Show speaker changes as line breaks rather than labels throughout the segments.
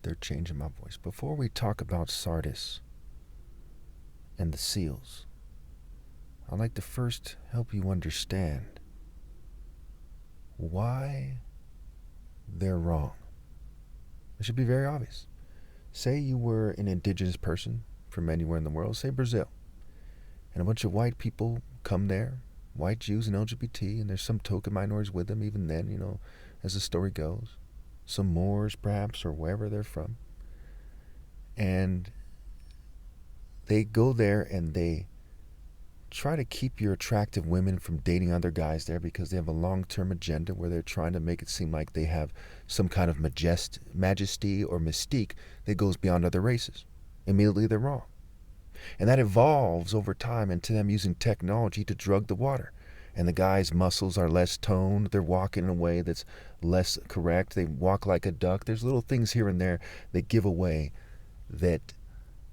they're changing my voice. Before we talk about Sardis and the seals, I'd like to first help you understand why they're wrong. It should be very obvious. Say you were an indigenous person from anywhere in the world, say Brazil, and a bunch of white people come there, white Jews and LGBT, and there's some token minorities with them even then, as the story goes. Some Moors, perhaps, or wherever they're from. And they go there and they try to keep your attractive women from dating other guys there because they have a long-term agenda where they're trying to make it seem like they have some kind of majesty or mystique that goes beyond other races. Immediately they're wrong. And that evolves over time into them using technology to drug the water. And the guy's muscles are less toned. They're walking in a way that's less correct. They walk like a duck. There's little things here and there that give away that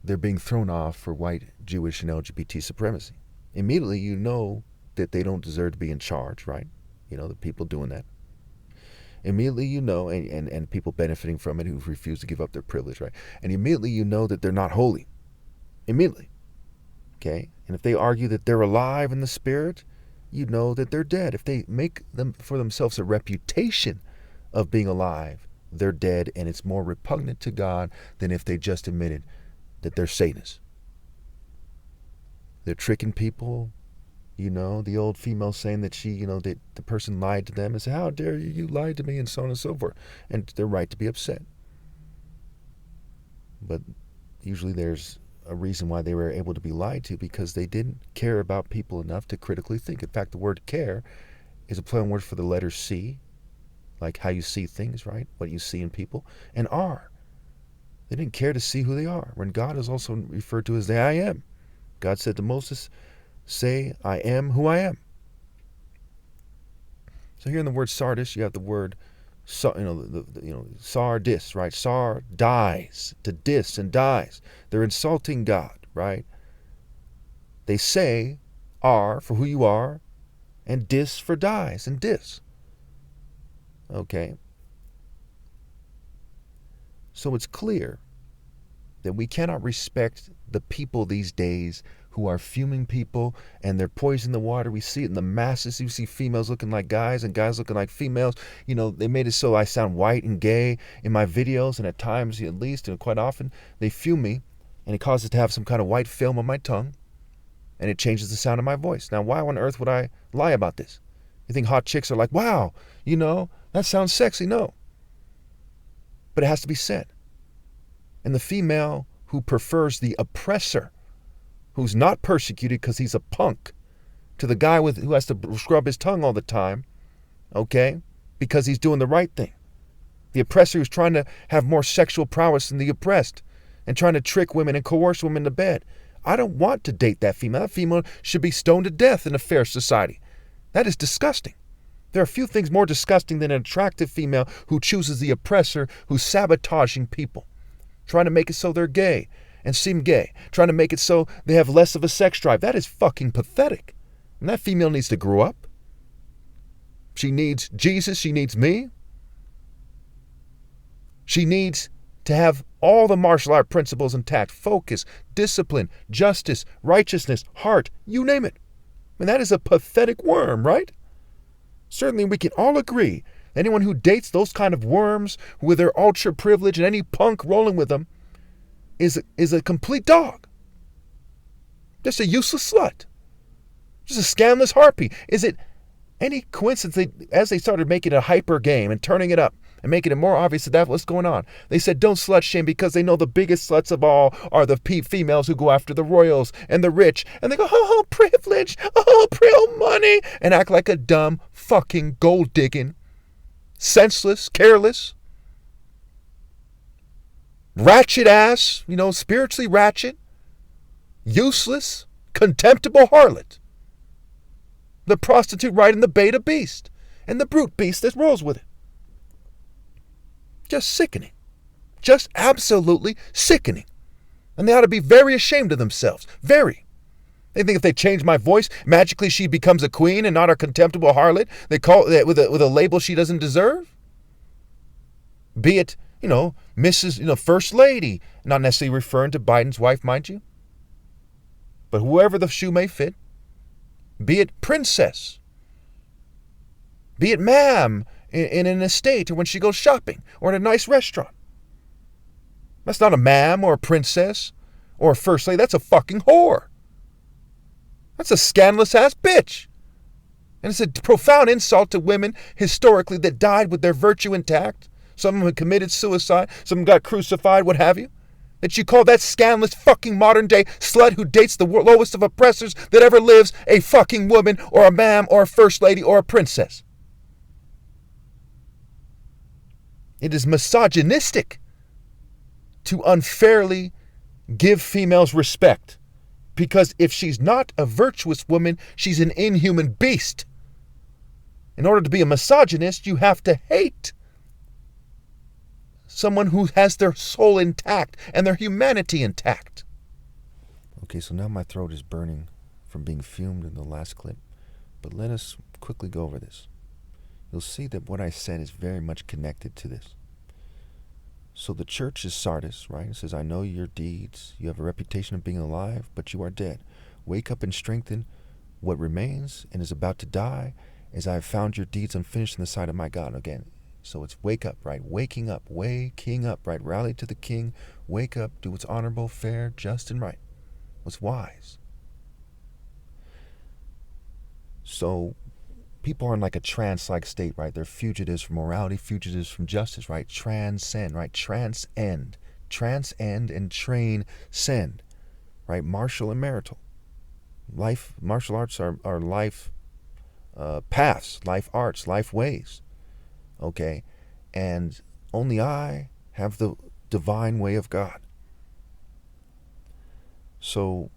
they're being thrown off for white, Jewish, and LGBT supremacy. Immediately you know that they don't deserve to be in charge, right? The people doing that. Immediately you know, and people benefiting from it who refuse to give up their privilege, right? And immediately you know that they're not holy. Immediately. Okay? And if they argue that they're alive in the spirit, you know that they're dead. If they make them for themselves a reputation of being alive, they're dead, and it's more repugnant to God than if they just admitted that they're Satanists. They're tricking people. The old female saying that that the person lied to them and said, "How dare you? You lied to me," and so on and so forth. And they're right to be upset. But usually there's a reason why they were able to be lied to, because they didn't care about people enough to critically think. In fact, the word care is a play on word for the letter C, like how you see things, right? What you see in people. And R. They didn't care to see who they are, when God is also referred to as the I am. God said to Moses, "Say, I am who I am." So here in the word Sardis, you have the word, sardis, right? Sar, dies, to dis and dies. They're insulting God, right? They say are for who you are, and dis for dies, and dis. Okay. So it's clear that we cannot respect the people these days who are fuming people, and they're poisoning the water. We see it in the masses. You see females looking like guys and guys looking like females. They made it so I sound white and gay in my videos, and at times, at least, and quite often, they fume me, and it causes to have some kind of white film on my tongue, and it changes the sound of my voice. Now, why on earth would I lie about this? You think hot chicks are like, wow, that sounds sexy? No. But it has to be said. And the female who prefers the oppressor, who's not persecuted because he's a punk, to the guy who has to scrub his tongue all the time, okay, because he's doing the right thing. The oppressor who's trying to have more sexual prowess than the oppressed and trying to trick women and coerce women to bed. I don't want to date that female. That female should be stoned to death in a fair society. That is disgusting. There are few things more disgusting than an attractive female who chooses the oppressor, who's sabotaging people, trying to make it so they're gay and seem gay, trying to make it so they have less of a sex drive. That is fucking pathetic. And that female needs to grow up. She needs Jesus. She needs me. She needs to have all the martial art principles intact: focus, discipline, justice, righteousness, heart, you name it. And that is a pathetic worm, right? Certainly we can all agree anyone who dates those kind of worms with their ultra privilege and any punk rolling with them is a complete dog. Just a useless slut. Just a scandalous harpy. Is it any coincidence as they started making it a hyper game and turning it up and making it more obvious that that's what's going on, they said don't slut shame, because they know the biggest sluts of all are the females who go after the royals and the rich, and they go, oh, privilege, oh, real money, and act like a dumb fucking gold digging, senseless, careless, ratchet ass, spiritually ratchet, useless, contemptible harlot. The prostitute riding the beta beast and the brute beast that rolls with it. Just sickening. Just absolutely sickening. And they ought to be very ashamed of themselves. Very. They think if they change my voice, magically she becomes a queen and not a contemptible harlot. They call it with a label she doesn't deserve. Be it Mrs., First Lady, not necessarily referring to Biden's wife, mind you, but whoever the shoe may fit, be it princess, be it ma'am in an estate or when she goes shopping or in a nice restaurant. That's not a ma'am or a princess or a first lady. That's a fucking whore. That's a scandalous ass bitch. And it's a profound insult to women historically that died with their virtue intact. Some of them had committed suicide. Some of them got crucified, what have you. That you call that scandalous fucking modern day slut who dates the lowest of oppressors that ever lives a fucking woman or a ma'am or a first lady or a princess. It is misogynistic to unfairly give females respect. Because if she's not a virtuous woman, she's an inhuman beast. In order to be a misogynist, you have to hate someone who has their soul intact and their humanity intact. Okay, so now my throat is burning from being fumed in the last clip. But let us quickly go over this. You'll see that what I said is very much connected to this. So the church is Sardis, right? It says, I know your deeds. You have a reputation of being alive, but you are dead. Wake up and strengthen what remains and is about to die, as I have found your deeds unfinished in the sight of my God. Again, so it's wake up, right? Waking up, right? Rally to the king, wake up, do what's honorable, fair, just, and right. What's wise. So people are in like a trance-like state, right? They're fugitives from morality, fugitives from justice, right? Transcend, right? Transcend and transcend, right? Martial and marital. Martial arts are life paths, life arts, life ways, okay? And only I have the divine way of God. So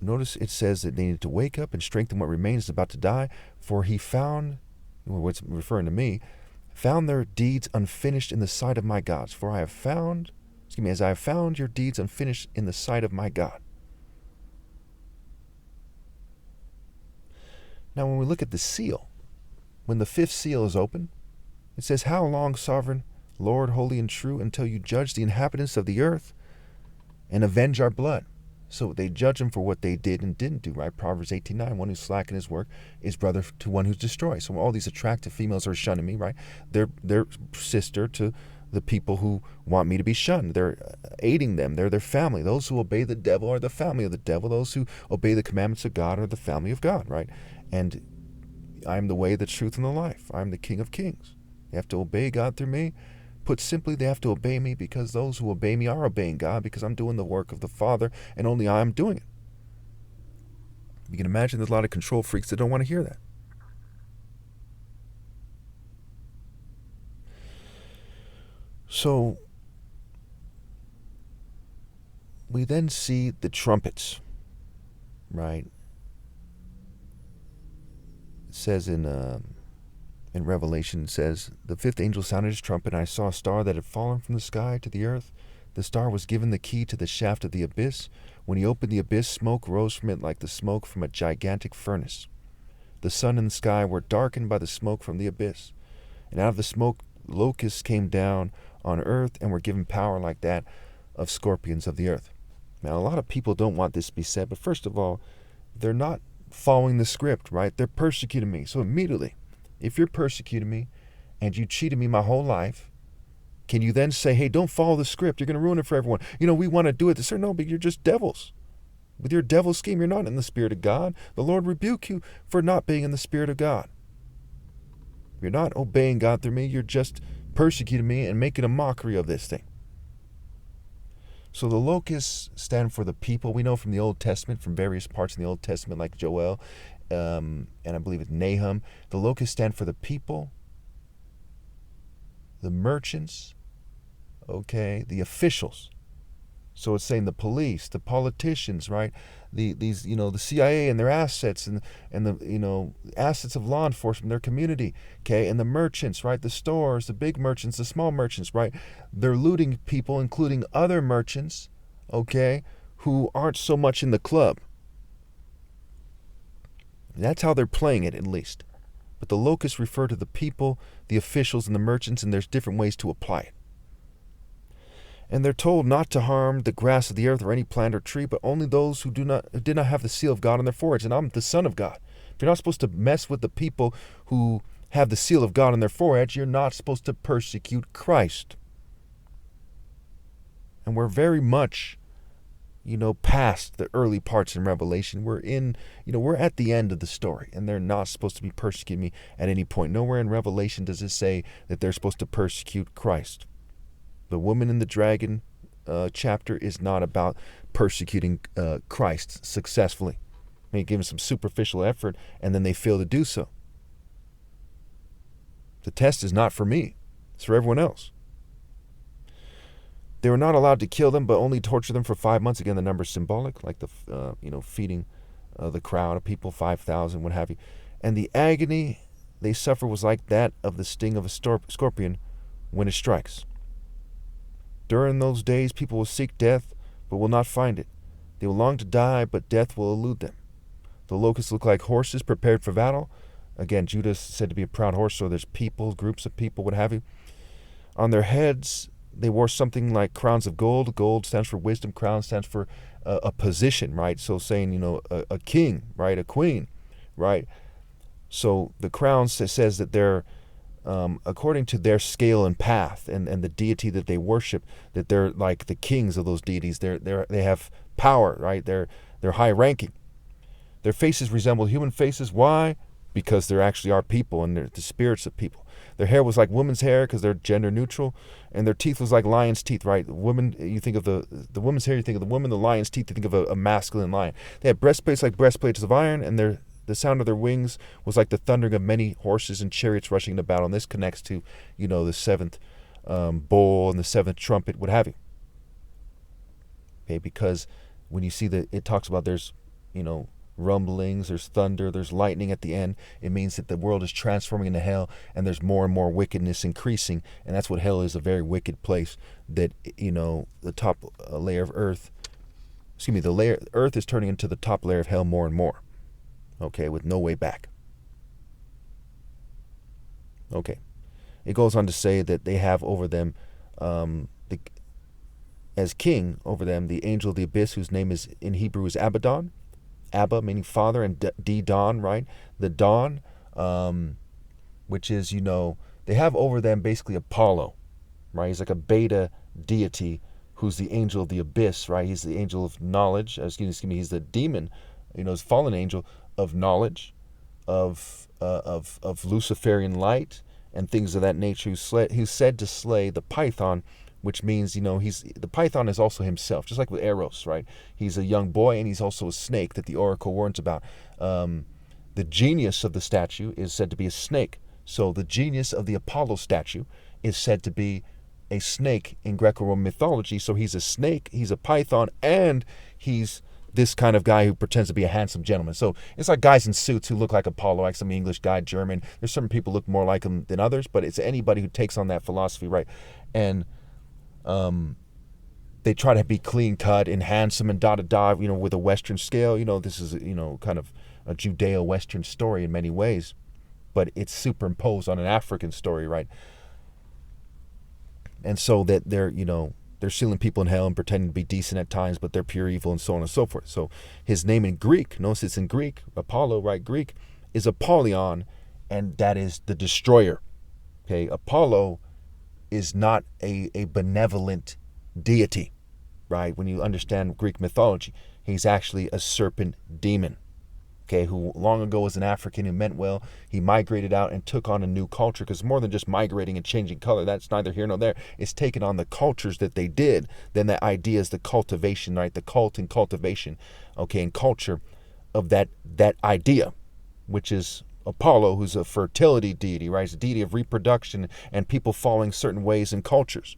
notice it says that they need to wake up and strengthen what remains is about to die, for he found, what's referring to me, found their deeds unfinished in the sight of my gods. For I have found, as I have found your deeds unfinished in the sight of my God. Now when we look at the seal, when the fifth seal is open, it says, how long, sovereign Lord, holy and true, until you judge the inhabitants of the earth and avenge our blood? So they judge them for what they did and didn't do, right? Proverbs 18:9, one who's slack in his work is brother to one who's destroyed. So all these attractive females are shunning me, right? They're sister to the people who want me to be shunned. They're aiding them. They're their family. Those who obey the devil are the family of the devil. Those who obey the commandments of God are the family of God, right? And I am the way, the truth, and the life. I am the King of Kings. They have to obey God through me. Put simply, they have to obey me because those who obey me are obeying God, because I'm doing the work of the Father and only I am doing it. You can imagine there's a lot of control freaks that don't want to hear that. So we then see the trumpets, right? It says in Revelation, it says, the fifth angel sounded his trumpet, and I saw a star that had fallen from the sky to the earth. The star was given the key to the shaft of the abyss. When he opened the abyss, smoke rose from it like the smoke from a gigantic furnace. The sun and the sky were darkened by the smoke from the abyss. And out of the smoke, locusts came down on earth and were given power like that of scorpions of the earth. Now, a lot of people don't want this to be said, but first of all, they're not following the script, right? They're persecuting me. So immediately, if you're persecuting me and you cheated me my whole life, can you then say, hey, don't follow the script, you're going to ruin it for everyone? We want to do it. Sir, no, but you're just devils. With your devil scheme, you're not in the Spirit of God. The Lord rebuke you for not being in the Spirit of God. You're not obeying God through me. You're just persecuting me and making a mockery of this thing. So the locusts stand for the people. We know from the Old Testament, from various parts in the Old Testament, like Joel, and I believe it's Nahum, the locusts stand for the people, the merchants, okay, the officials. So it's saying the police, the politicians, right? The CIA and their assets and the assets of law enforcement, their community, okay, and the merchants, right? The stores, the big merchants, the small merchants, right? They're looting people, including other merchants, okay, who aren't so much in the club. That's how they're playing it, at least. But the locusts refer to the people, the officials, and the merchants, and there's different ways to apply it. And they're told not to harm the grass of the earth or any plant or tree, but only those who did not have the seal of God on their foreheads. And I'm the Son of God. If you're not supposed to mess with the people who have the seal of God on their foreheads, you're not supposed to persecute Christ. And we're very much, past the early parts in Revelation. We're at the end of the story, and they're not supposed to be persecuting me at any point. Nowhere in Revelation does it say that they're supposed to persecute Christ. The woman in the dragon chapter is not about persecuting Christ successfully. They give him some superficial effort, and then they fail to do so. The test is not for me. It's for everyone else. They were not allowed to kill them, but only torture them for 5 months. Again, the number is symbolic, like the feeding the crowd of people, 5,000, what have you. And the agony they suffer was like that of the sting of a scorpion when it strikes. During those days, people will seek death, but will not find it. They will long to die, but death will elude them. The locusts look like horses prepared for battle. Again, Judah is said to be a proud horse, so there's people, groups of people, what have you. On their heads, they wore something like crowns of gold. Gold stands for wisdom. Crown stands for a position, right? So saying, a king, right? A queen, right? So the crown says that they're, according to their scale and path and the deity that they worship, that they're like the kings of those deities. They have power, right? They're high ranking. Their faces resemble human faces. Why? Because there actually are people, and they're the spirits of people. Their hair was like women's hair because they're gender neutral, and their teeth was like lion's teeth, right? The woman, you think of the woman's hair, you think of the woman. The lion's teeth, you think of a masculine lion. They had breastplates like breastplates of iron, and the sound of their wings was like the thundering of many horses and chariots rushing into battle. And this connects to, the seventh bowl and the seventh trumpet, what have you. Okay, because when you see that it talks about there's, rumblings, there's thunder, there's lightning at the end, it means that the world is transforming into hell, and there's more and more wickedness increasing. And that's what hell is, a very wicked place. That, the top layer of earth, earth is turning into the top layer of hell more and more. Okay, with no way back. Okay. It goes on to say that they have over them, as king over them, the angel of the abyss, whose name is in Hebrew is Abaddon. Abba meaning father, and D-Don, right? The Dawn, which is, they have over them basically Apollo, right? He's like a beta deity who's the angel of the abyss, right? He's the angel of knowledge. He's the demon, his fallen angel of knowledge, of Luciferian light and things of that nature. Who's said to slay the Python, which means, the Python is also himself, just like with Eros, right? He's a young boy, and he's also a snake that the oracle warns about. The genius of the statue is said to be a snake. So the genius of the Apollo statue is said to be a snake in Greco-Roman mythology. So he's a snake, he's a python, and he's this kind of guy who pretends to be a handsome gentleman. So it's like guys in suits who look like Apollo, like some English guy, German. There's certain people who look more like him than others, but it's anybody who takes on that philosophy, right? And they try to be clean cut and handsome and with a Western scale. This is, kind of a Judeo-Western story in many ways, but it's superimposed on an African story, right? And so that they're sealing people in hell and pretending to be decent at times, but they're pure evil, and so on and so forth. So his name in Greek, notice it's in Greek, Apollo, right? Greek is Apollyon, and that is the destroyer. Okay, Apollo is not a benevolent deity, right? When you understand Greek mythology, he's actually a serpent demon, okay, who long ago was an African who meant well. He migrated out and took on a new culture, because more than just migrating and changing color, that's neither here nor there. It's taken on the cultures that they did. Then that idea is the cultivation, right? The cult and cultivation, okay, and culture of that idea, which is Apollo, who's a fertility deity, right? He's a deity of reproduction and people following certain ways and cultures.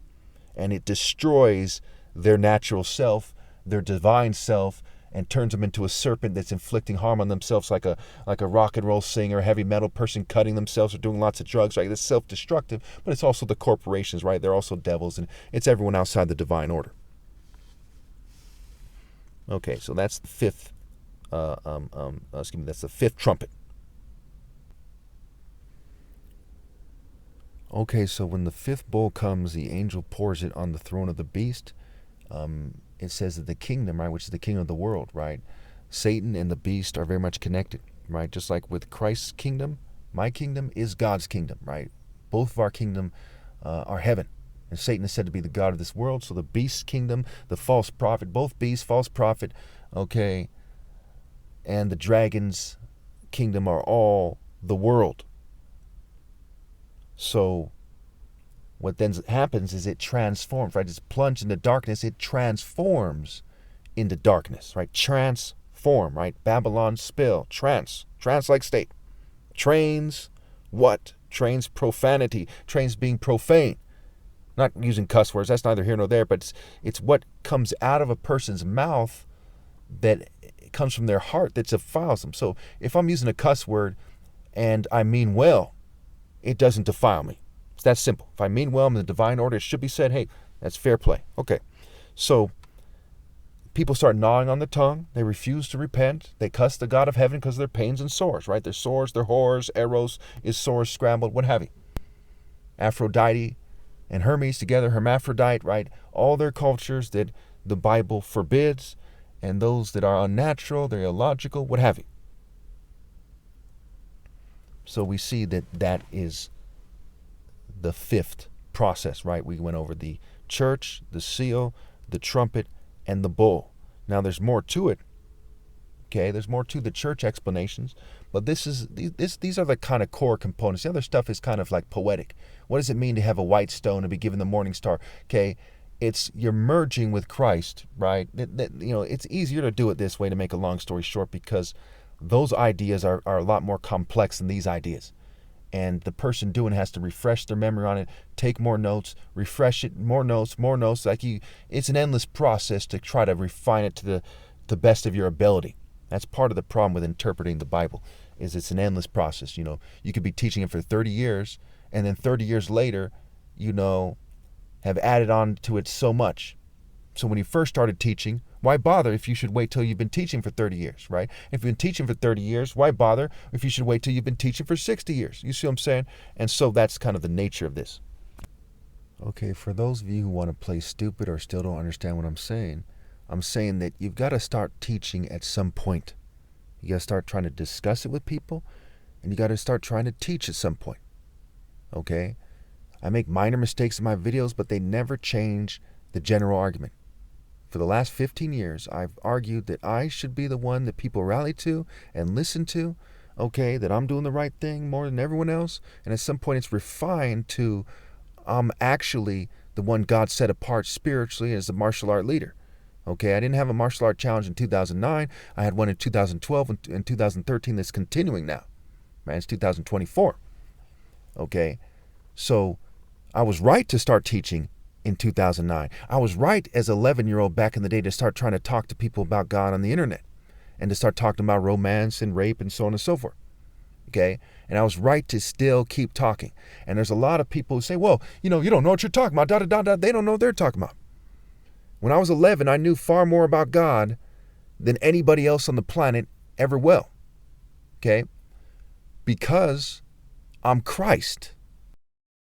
And it destroys their natural self, their divine self, and turns them into a serpent that's inflicting harm on themselves, like a rock and roll singer, a heavy metal person cutting themselves or doing lots of drugs, right? It's self-destructive, but it's also the corporations, right? They're also devils, and it's everyone outside the divine order. Okay, so that's the fifth, that's the fifth trumpet. Okay, so when the fifth bowl comes, the angel pours it on the throne of the beast. It says that the kingdom, right, which is the king of the world, right? Satan and the beast are very much connected, right? Just like with Christ's kingdom, my kingdom is God's kingdom, right? Both of our kingdom are heaven. And Satan is said to be the god of this world. So the beast's kingdom, the false prophet, both beast, false prophet, okay, and the dragon's kingdom are all the world. So what then happens is it transforms, right? It's plunged into darkness. It transforms into darkness, right? Transform, right? Babylon spill, trans like state. Trains what? Trains profanity, trains being profane. Not using cuss words, that's neither here nor there, but it's what comes out of a person's mouth that comes from their heart that defiles them. So if I'm using a cuss word and I mean well, it doesn't defile me. It's that simple. If I mean well in the divine order, it should be said, hey, that's fair play. Okay. So people start gnawing on the tongue. They refuse to repent. They cuss the God of heaven because of their pains and sores, right? Their sores, their horrors, eros is sores, scrambled, what have you. Aphrodite and Hermes together, hermaphrodite, right? All their cultures that the Bible forbids, and those that are unnatural, they're illogical, what have you. So we see that that is the fifth process, right? We went over the church, the seal, the trumpet, and the bull. Now there's more to it. Okay, there's more to the church explanations, but these are the kind of core components. The other stuff is kind of like poetic. What does it mean to have a white stone and be given the morning star? Okay, you're merging with Christ, right? It's easier to do it this way, to make a long story short, because those ideas are a lot more complex than these ideas. And the person doing it has to refresh their memory on it, take more notes, refresh it, more notes. It's an endless process to try to refine it to the best of your ability. That's part of the problem with interpreting the Bible, is it's an endless process. You could be teaching it for 30 years, and then 30 years later, have added on to it so much. So when you first started teaching, why bother if you should wait till you've been teaching for 30 years, right? If you've been teaching for 30 years, why bother if you should wait till you've been teaching for 60 years? You see what I'm saying? And so that's kind of the nature of this. Okay, for those of you who want to play stupid or still don't understand what I'm saying that you've got to start teaching at some point. You got to start trying to discuss it with people, and you got to start trying to teach at some point. Okay? I make minor mistakes in my videos, but they never change the general argument. For the last 15 years, I've argued that I should be the one that people rally to and listen to, okay, that I'm doing the right thing more than everyone else, and at some point it's refined to I'm actually the one God set apart spiritually as a martial art leader. Okay, I didn't have a martial art challenge in 2009. I had one in 2012 and 2013 that's continuing now. Man, it's 2024. Okay, so I was right to start teaching in 2009. I was right as an 11-year-old back in the day to start trying to talk to people about God on the internet and to start talking about romance and rape and so on and so forth. Okay, and I was right to still keep talking. And there's a lot of people who say, well, you don't know what you're talking about, They don't know what they're talking about. When I was 11, I knew far more about God than anybody else on the planet ever will. Okay? Because I'm Christ.